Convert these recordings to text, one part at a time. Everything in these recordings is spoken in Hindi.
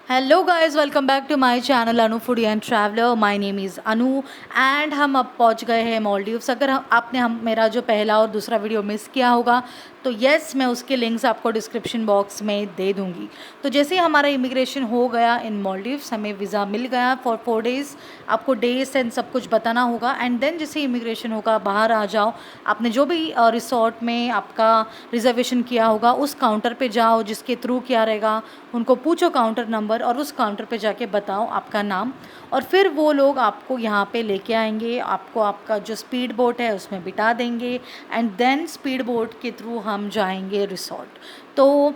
Hello guys, welcome back to my channel Anu foodie and traveller. My name is Anu and हम अब पहुंच गए हैं मॉलडीव्स। अगर आपने मेरा जो पहला और दूसरा वीडियो मिस किया होगा तो यस, मैं उसके लिंक्स आपको डिस्क्रिप्शन बॉक्स में दे दूंगी। तो जैसे ही हमारा इमिग्रेशन हो गया इन मॉलडीव्स, हमें वीज़ा मिल गया फॉर 4 डेज़। आपको डेज एंड सब कुछ बताना होगा एंड देन जैसे इमिग्रेशन होगा बाहर आ जाओ। आपने जो भी रिसोर्ट में आपका रिजर्वेशन किया होगा उस काउंटर पे जाओ, जिसके थ्रू किया रहेगा उनको पूछो काउंटर नंबर और उस काउंटर पे जाके बताओ आपका नाम, और फिर वो लोग आपको यहाँ पे लेके आएंगे। आपको आपका जो स्पीड बोट है उसमें बिठा देंगे एंड देन स्पीड बोट के थ्रू हम जाएंगे रिसोर्ट। तो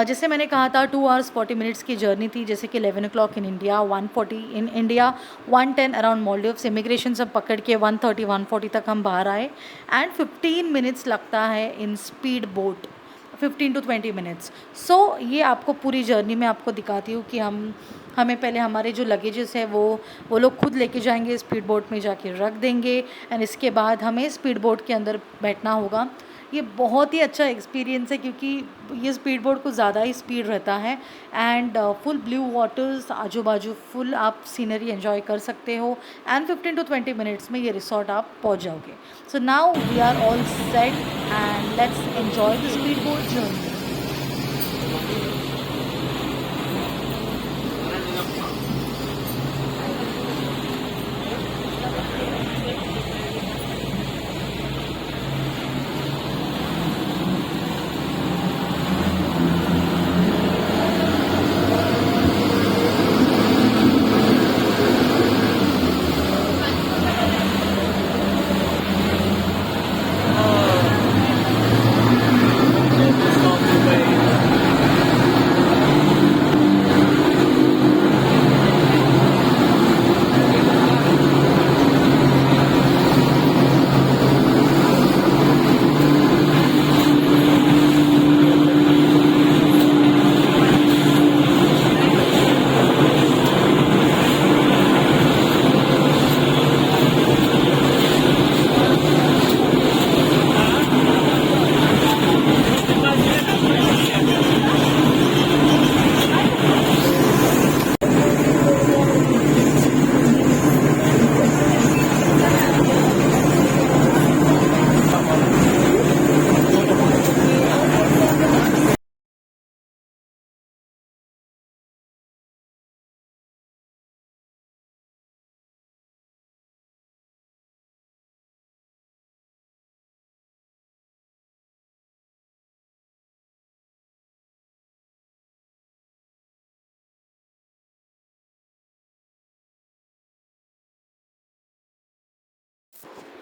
जैसे मैंने कहा था 2 hours 40 minutes की जर्नी थी। जैसे कि 11 o'clock in India, 1:40 in India, 1:10 around Maldives. Immigration सब पकड़ के 1:30 1:40 तक हम बाहर आए एंड 15 minutes लगता है in speed boat, 15 to 20 minutes। सो ये आपको पूरी जर्नी में आपको दिखाती हूँ कि हमें पहले हमारे जो लगेजेस है वो लोग खुद लेके जाएंगे, स्पीड बोट में जाके रख देंगे एंड इसके बाद हमें स्पीड बोट के अंदर बैठना होगा। ये बहुत ही अच्छा एक्सपीरियंस है क्योंकि ये स्पीड बोट को ज़्यादा ही स्पीड रहता है एंड फुल ब्लू वाटर्स, आजू बाजू फुल आप सीनरी एंजॉय कर सकते हो एंड 15 to 20 minutes में ये रिसोर्ट आप पहुंच जाओगे। So now we are all set and let's enjoy the speed boat journey.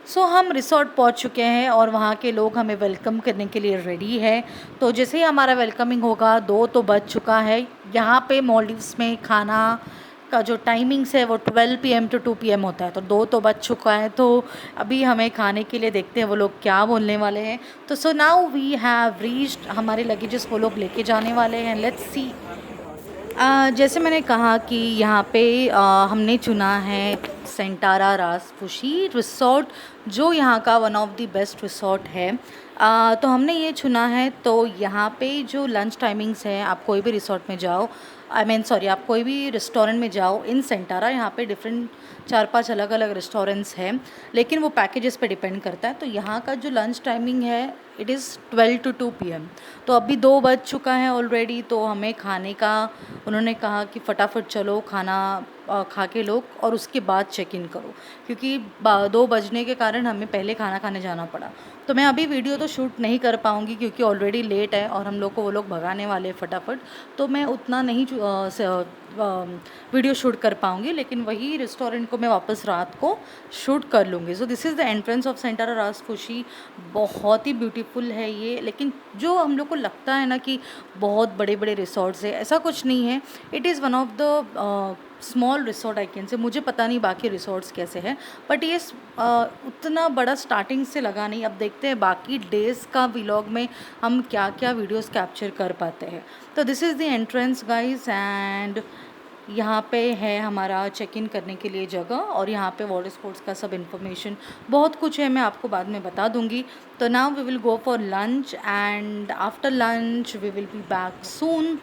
So हम रिसोर्ट पहुंच चुके हैं और वहाँ के लोग हमें वेलकम करने के लिए रेडी है। तो जैसे ही हमारा वेलकमिंग होगा, 2 तो बज चुका है। यहाँ पे मॉलडीव्स में खाना का जो टाइमिंग्स है वो 12 PM to 2 PM होता है। तो 2 तो बज चुका है, तो अभी हमें खाने के लिए देखते हैं वो लोग क्या बोलने वाले हैं। तो so now we have reached, हमारे लगेजेस वो लोग लेके जाने वाले हैं। Let's see. जैसे मैंने कहा कि यहाँ पे हमने चुना है सेंटारा राजफुशी रिसोर्ट, जो यहाँ का one of the best resort है। तो हमने ये चुना है। तो यहाँ पे जो लंच टाइमिंग्स है, आप कोई भी रिसोर्ट में जाओ, आई मीन सॉरी, आप कोई भी रेस्टोरेंट में जाओ इन सेंटारा, यहाँ पे डिफरेंट 4-5 अलग अलग रेस्टोरेंट्स हैं, लेकिन वो पैकेजेस पे डिपेंड करता है। तो यहाँ का जो लंच टाइमिंग है इट इज़ 12 to 2 PM। तो अभी 2 बज चुका है ऑलरेडी। तो हमें खाने का उन्होंने कहा कि फटाफट चलो खाना खा के लोग और उसके बाद चेक इन करो, क्योंकि 2 बजने के कारण हमें पहले खाना खाने जाना पड़ा। तो मैं अभी वीडियो तो शूट नहीं कर पाऊँगी क्योंकि ऑलरेडी लेट है और हम लोग को वो लोग भगाने वाले हैं फटाफट। तो मैं उतना नहीं वीडियो शूट कर पाऊँगी, लेकिन वही रेस्टोरेंट को मैं वापस रात को शूट कर लूँगी। So this is the entrance of Centara Rajfushi. बहुत ही ब्यूटीफुल है ये, लेकिन जो हम लोग को लगता है ना कि बहुत बड़े बड़े रिसोर्ट्स है, ऐसा कुछ नहीं है। It is one of the small resort I can say. मुझे पता नहीं बाकी रिसोर्ट्स कैसे हैं, बट ये उतना बड़ा स्टार्टिंग से लगा नहीं। अब देखते हैं बाकी डेज़ का व्लॉग में हम क्या क्या वीडियोस कैप्चर कर पाते हैं। तो this is the entrance guys, and यहाँ पे है हमारा चेक इन करने के लिए जगह, और यहाँ पे वाटर स्पोर्ट्स का सब इन्फॉर्मेशन बहुत कुछ है, मैं आपको बाद में बता दूँगी। तो now we will go for lunch and after lunch we will be back soon.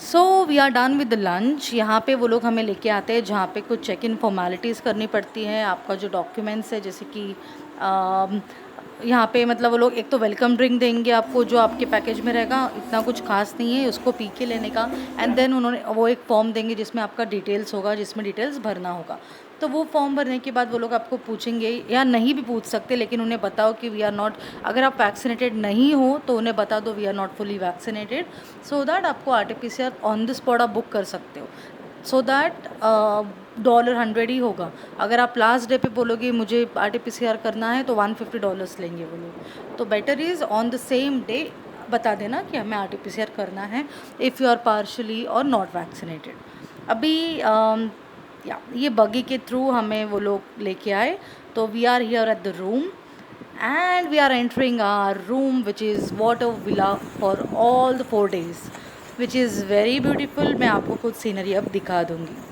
So we are done with the lunch. यहाँ पे वो लोग हमें लेके आते हैं जहाँ पे कुछ चेक इन फॉर्मेलिटीज़ करनी पड़ती हैं। आपका जो डॉक्यूमेंट्स है, जैसे कि यहाँ पे मतलब वो लोग एक तो वेलकम ड्रिंक देंगे आपको जो आपके पैकेज में रहेगा, इतना कुछ खास नहीं है, उसको पी के लेने का। एंड देन उन्होंने वो एक फॉर्म देंगे जिसमें आपका डिटेल्स होगा, जिसमें डिटेल्स भरना होगा। तो वो फॉर्म भरने के बाद वो लोग आपको पूछेंगे, या नहीं भी पूछ सकते, लेकिन उन्हें बताओ कि वी आर नॉट, अगर आप वैक्सीनेटेड नहीं हो तो उन्हें बता दो we are not fully vaccinated, so that आपको RT-PCR ऑन द स्पॉट आप बुक कर सकते हो। सो दैट $100 ही होगा। अगर आप लास्ट डे पे बोलोगे मुझे RT-PCR करना है तो $150 लेंगे वो लोग। तो better is on the same day बता देना कि हमें RT-PCR करना है इफ़ यू आर पार्शली और नॉट वैक्सीनेटेड। अभी या ये बगी के थ्रू हमें वो लोग लेके आए। तो we are here at the room and we are entering our room which is water villa for all the 4 days, which is very beautiful. मैं आपको कुछ सीनरी अब दिखा दूँगी।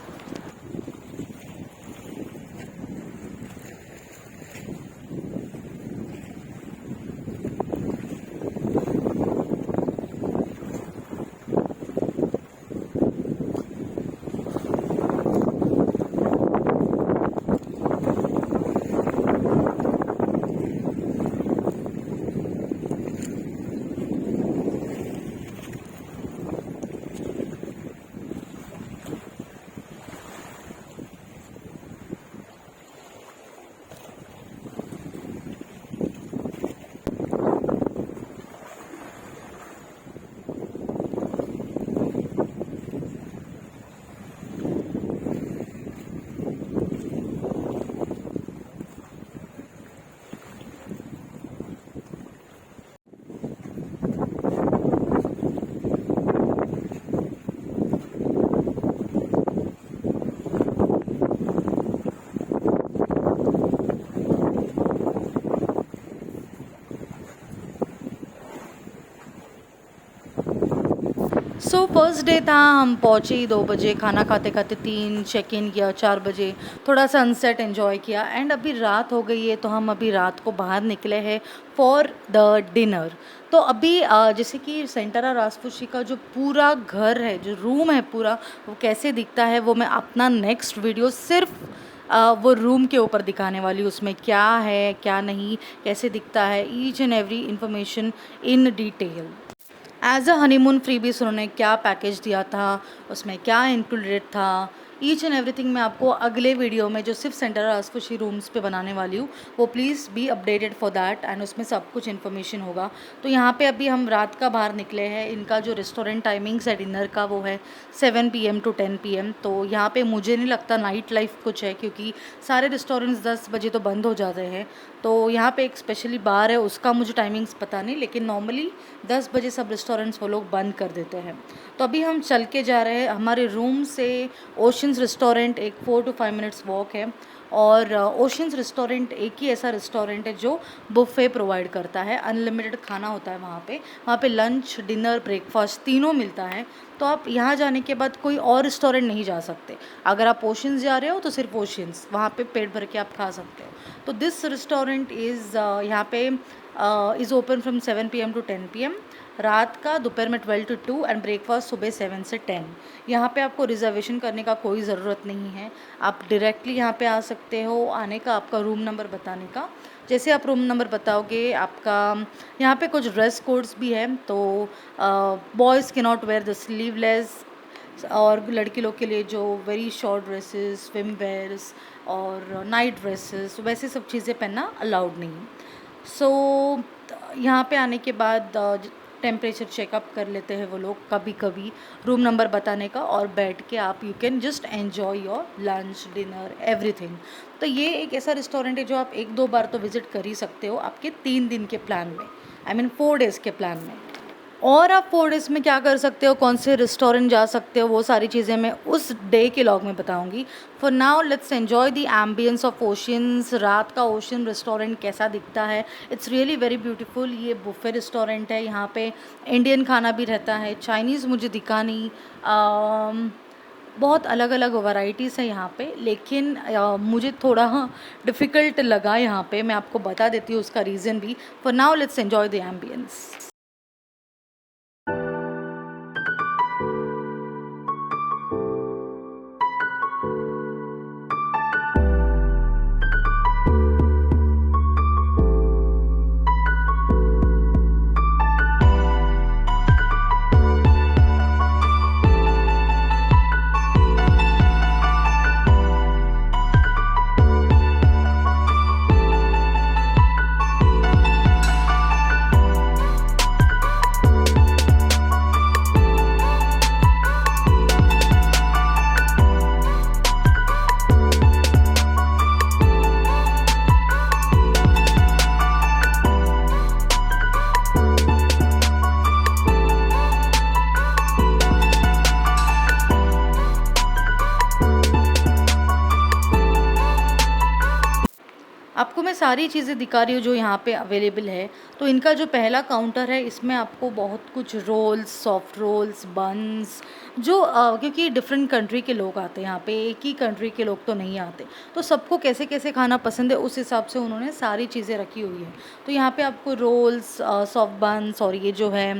सो फर्स्ट डे था, हम पहुँचे ही 2 बजे, खाना खाते खाते 3, चेक इन किया 4 बजे, थोड़ा सनसेट एंजॉय किया। एंड अभी रात हो गई है तो हम अभी रात को बाहर निकले हैं फॉर द डिनर। तो अभी जैसे कि सेंटरा राजपूशी का जो पूरा घर है, जो रूम है पूरा, वो कैसे दिखता है वो मैं अपना नेक्स्ट वीडियो सिर्फ वो रूम के ऊपर दिखाने वाली हूँ। उसमें क्या है क्या नहीं, कैसे दिखता है, each and every information in detail. As a honeymoon freebies उन्होंने क्या पैकेज दिया था, उसमें क्या इंक्लूडेड था, ईच एंड एवरीथिंग मैं आपको अगले वीडियो में जो सिर्फ सेंटर राजपूशी रूम्स पे बनाने वाली हूँ, वो please be updated for that. And उसमें सब कुछ इन्फॉर्मेशन होगा। तो यहाँ पे अभी हम रात का बाहर निकले हैं। इनका जो रेस्टोरेंट टाइमिंग्स है डिनर का वो है 7 PM to 10 PM। तो यहाँ पे मुझे नहीं लगता नाइट लाइफ कुछ है, क्योंकि सारे रेस्टोरेंट्स 10 बजे तो बंद हो जाते हैं। तो यहाँ पे एक स्पेशली बार है, उसका मुझे टाइमिंग्स पता नहीं, लेकिन नॉर्मली 10 बजे सब रेस्टोरेंट्स वो लोग बंद कर देते हैं। तो अभी हम चल के जा रहे हैं। हमारे रूम से ओशंस रेस्टोरेंट एक 4 to 5 मिनट्स वॉक है। और ओशंस रेस्टोरेंट एक ही ऐसा रेस्टोरेंट है जो बुफ़े प्रोवाइड करता है, अनलिमिटेड खाना होता है वहाँ पे लंच डिनर ब्रेकफास्ट तीनों मिलता है। तो आप यहाँ जाने के बाद कोई और रेस्टोरेंट नहीं जा सकते। अगर आप ओशंस जा रहे हो तो सिर्फ ओशंस, वहाँ पे पेट भर के आप खा सकते हो। तो दिस रेस्टोरेंट इज़ यहाँ पे is open from 7 PM to 10 PM रात का, दोपहर में 12 to 2 एंड ब्रेकफास्ट सुबह 7 से 10। यहाँ पे आपको रिजर्वेशन करने का कोई ज़रूरत नहीं है, आप डायरेक्टली यहाँ पे आ सकते हो। आने का आपका रूम नंबर बताने का, जैसे आप रूम नंबर बताओगे आपका, यहाँ पे कुछ ड्रेस कोड्स भी है। तो बॉयज़ के नॉट वेयर द स्लीवलेस, और लड़की लोग के लिए जो very short dresses, swim wears और नाइट ड्रेसेस, वैसे सब चीज़ें पहनना अलाउड नहीं है। सो यहाँ पे आने के बाद टेम्परेचर चेकअप कर लेते हैं वो लोग कभी कभी, रूम नंबर बताने का, और बैठ के आप you can just enjoy your lunch dinner everything. तो ये एक ऐसा रेस्टोरेंट है जो आप 1-2 बार तो विज़िट कर ही सकते हो आपके 3 दिन के प्लान में, आई मीन 4 डेज़ के प्लान में। और आप 4 डेज़ में क्या कर सकते हो, कौन से रेस्टोरेंट जा सकते हो, वो सारी चीज़ें मैं उस डे के लॉग में बताऊंगी। For now let's enjoy the ambience of oceans. रात का ओशन रेस्टोरेंट कैसा दिखता है, इट्स रियली वेरी ब्यूटीफुल। ये बुफे रेस्टोरेंट है, यहाँ पे इंडियन खाना भी रहता है, चाइनीज़ मुझे दिखा नहीं। बहुत अलग अलग वैराइटीज़ है यहाँ पे, लेकिन मुझे थोड़ा डिफ़िकल्ट लगा यहाँ पे, मैं आपको बता देती हूँ उसका रीज़न भी। For now let's enjoy the ambience. सारी चीज़ें दिखा रही हूँ जो यहाँ पे अवेलेबल है। तो इनका जो पहला काउंटर है इसमें आपको बहुत कुछ रोल्स, सॉफ्ट रोल्स, बन्स जो क्योंकि डिफरेंट कंट्री के लोग आते हैं यहाँ पे, एक ही कंट्री के लोग तो नहीं आते। तो सबको कैसे-कैसे खाना पसंद है उस हिसाब से उन्होंने सारी चीज़ें रखी हुई हैं। तो यहाँ पे आपको रोल्स, सॉफ्ट बन्स और ये जो है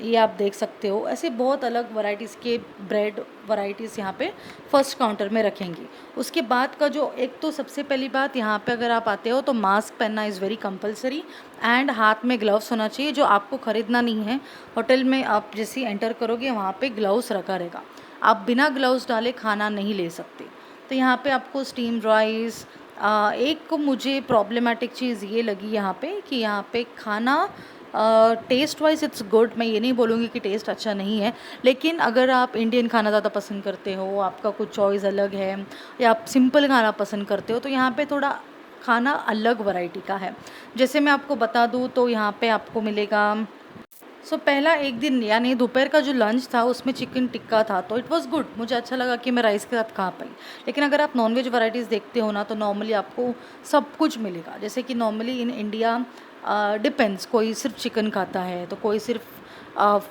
ये आप देख सकते हो, ऐसे बहुत अलग वैराइटीज़ के ब्रेड वैराइटीज़ यहाँ पे फर्स्ट काउंटर में रखेंगे। उसके बाद का जो एक तो सबसे पहली बात, यहाँ पे अगर आप आते हो तो मास्क पहनना इज़ वेरी कंपलसरी एंड हाथ में ग्लव्स होना चाहिए, जो आपको ख़रीदना नहीं है। होटल में आप जैसे ही एंटर करोगे वहाँ पे ग्लव्स रखा रहेगा, आप बिना ग्लव्स डाले खाना नहीं ले सकते। तो यहाँ पे आपको स्टीम्ड राइस, एक मुझे प्रॉब्लमेटिक चीज़ ये लगी यहाँ पे कि यहाँ पे खाना टेस्ट वाइज़ इट्स गुड, मैं ये नहीं बोलूँगी कि टेस्ट अच्छा नहीं है, लेकिन अगर आप इंडियन खाना ज़्यादा पसंद करते हो, आपका कुछ चॉइस अलग है या आप सिंपल खाना पसंद करते हो, तो यहाँ पे थोड़ा खाना अलग वैरायटी का है। जैसे मैं आपको बता दूँ तो यहाँ पे आपको मिलेगा पहला एक दिन यानी दोपहर का जो लंच था उसमें चिकन टिक्का था, तो इट वाज़ गुड, मुझे अच्छा लगा कि मैं राइस के साथ खा पाई। लेकिन अगर आप नॉन-वेज वैराइटीज़ देखते हो ना तो नॉर्मली आपको सब कुछ मिलेगा। जैसे कि नॉर्मली इन इंडिया डिपेंड्स, कोई सिर्फ चिकन खाता है तो कोई सिर्फ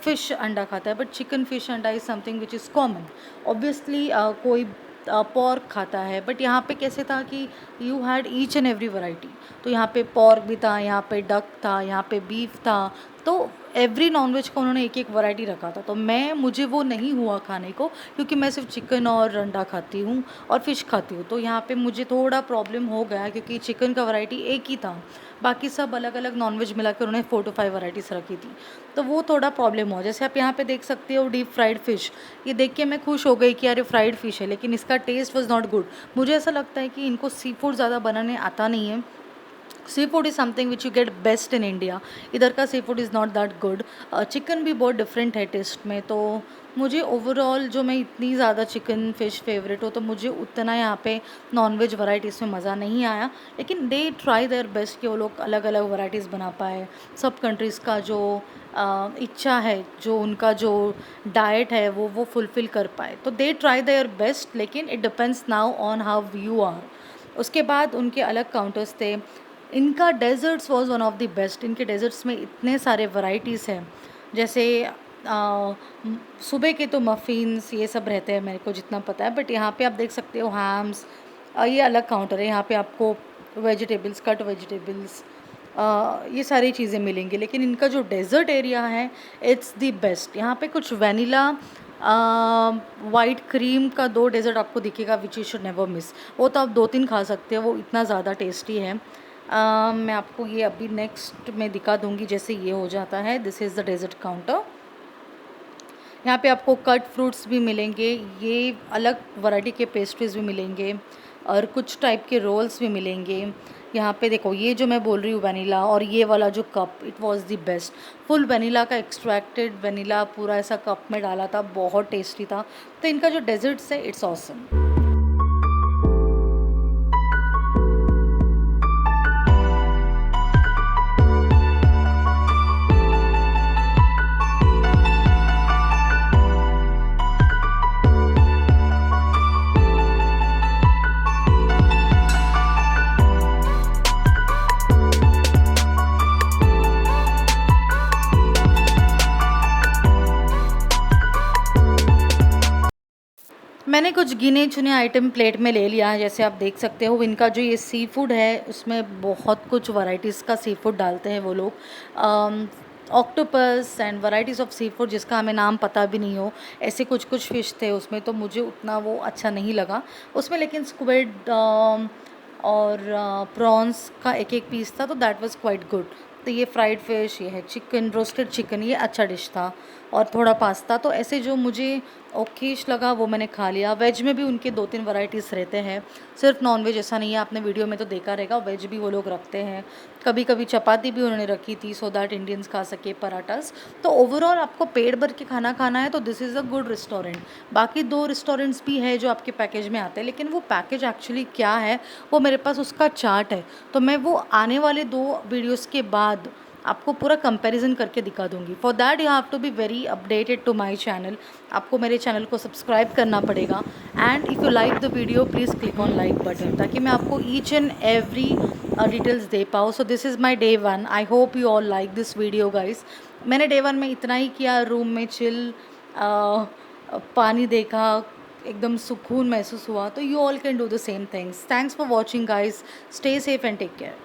फ़िश अंडा खाता है, बट चिकन फ़िश अंडा is something which is common. Obviously कोई पॉर्क खाता है, बट यहाँ पे कैसे था कि you had each and every variety. तो यहाँ पे पॉर्क भी था, यहाँ पे डक था, यहाँ पे बीफ था, तो एवरी नॉनवेज का उन्होंने एक एक वैरायटी रखा था। तो मुझे वो नहीं हुआ खाने को, क्योंकि मैं सिर्फ चिकन और अंडा खाती हूँ और फ़िश खाती हूँ। तो यहाँ पे मुझे थोड़ा प्रॉब्लम हो गया, क्योंकि चिकन का वैरायटी एक ही था, बाकी सब अलग अलग नॉनवेज मिला कर उन्होंने 4 to 5 वैराइटीज़ रखी थी, तो वो थोड़ा प्रॉब्लम हुआ। जैसे आप यहाँ पे देख सकते हो डीप फ्राइड फ़िश, ये देख के मैं खुश हो गई कि अरे फ्राइड फ़िश है, लेकिन इसका टेस्ट वाज़ नॉट गुड। मुझे ऐसा लगता है कि इनको सी फूड ज़्यादा बनाने आता नहीं है। Sea food is something which you get best in India, इधर का sea food is not that good. Chicken भी बहुत डिफरेंट है टेस्ट में, तो मुझे ओवरऑल जो मैं इतनी ज़्यादा चिकन फ़िश फेवरेट हो, तो मुझे उतना यहाँ पे नॉन-वेज वैराइटीज़ में मज़ा नहीं आया। लेकिन दे ट्राई देयर बेस्ट कि वो लोग अलग अलग वैराइटीज़ बना पाए। सब कंट्रीज़ का जो इच्छा है, जो उनका जो डाइट है वो फुलफ़िल कर पाए, तो दे ट्राई देयर बेस्ट, लेकिन it depends now on how you are. उसके बाद उनके अलग काउंटर्स थे। इनका desserts was one of the best. इनके डेज़र्ट्स में इतने सारे वैराइटीज़ हैं, जैसे सुबह के तो मफ़िन्स ये सब रहते हैं मेरे को जितना पता है, बट यहाँ पे आप देख सकते हो हैम्स, ये अलग काउंटर है। यहाँ पे आपको वेजिटेबल्स, कट वेजिटेबल्स, ये सारी चीज़ें मिलेंगी। लेकिन इनका जो डेज़र्ट एरिया है इट्स द बेस्ट। यहाँ पे कुछ वैनिला वाइट क्रीम का 2 डेज़र्ट आपको दिखेगा which you should never miss. वो तो आप 2-3 खा सकते हो, वो इतना ज़्यादा टेस्टी है। मैं आपको ये अभी नेक्स्ट में दिखा दूँगी जैसे ये हो जाता है। This is the dessert counter. यहाँ पे आपको कट फ्रूट्स भी मिलेंगे, ये अलग वैरायटी के पेस्ट्रीज़ भी मिलेंगे और कुछ टाइप के रोल्स भी मिलेंगे। यहाँ पे देखो ये जो मैं बोल रही हूँ वनीला, और ये वाला जो cup, it was the best. Full vanilla का एक्सट्रैक्टेड वनीला पूरा ऐसा कप में डाला था, बहुत टेस्टी था। तो इनका जो डेज़र्ट्स है इट्स ऑसम। मैंने कुछ गिने चुने आइटम प्लेट में ले लिया है, जैसे आप देख सकते हो। इनका जो ये सी फूड है उसमें बहुत कुछ वैराइटीज़ का सी फूड डालते हैं वो लोग। Octopus and varieties of sea food जिसका हमें नाम पता भी नहीं हो, ऐसे कुछ कुछ फ़िश थे उसमें, तो मुझे उतना वो अच्छा नहीं लगा उसमें। लेकिन स्क्विड और प्रॉन्स का एक एक पीस था, तो दैट वाज़ क्वाइट गुड। तो ये फ्राइड फ़िश, ये है चिकन, रोस्टेड चिकन, ये अच्छा डिश था, और थोड़ा पास्ता। तो ऐसे जो मुझे ओकेश लगा वो मैंने खा लिया। वेज में भी उनके 2-3 वैराइटीज़ रहते हैं, सिर्फ नॉन वेज ऐसा नहीं है। आपने वीडियो में तो देखा रहेगा, वेज भी वो लोग रखते हैं। कभी कभी चपाती भी उन्होंने रखी थी सो दैट इंडियंस खा सके, पराठास। तो ओवरऑल आपको पेट भर के खाना खाना है तो this is a good restaurant. बाकी 2 रेस्टोरेंट्स भी है जो आपके पैकेज में आते हैं, लेकिन वो पैकेज एक्चुअली क्या है वो मेरे पास उसका चार्ट है, तो मैं वो आने वाले 2 वीडियोज़ के बाद आपको पूरा कंपैरिजन करके दिखा दूँगी। For that you have to be very updated to my channel. आपको मेरे चैनल को सब्सक्राइब करना पड़ेगा and if you like the video please click on like button, ताकि मैं आपको ईच एंड एवरी डिटेल्स दे पाऊँ। So this is my day 1। I hope you all like this video guys. मैंने डे 1 में इतना ही किया, रूम में चिल, पानी देखा, एकदम सुकून महसूस हुआ। तो you all can do the same things. Thanks for watching guys. Stay safe and take care.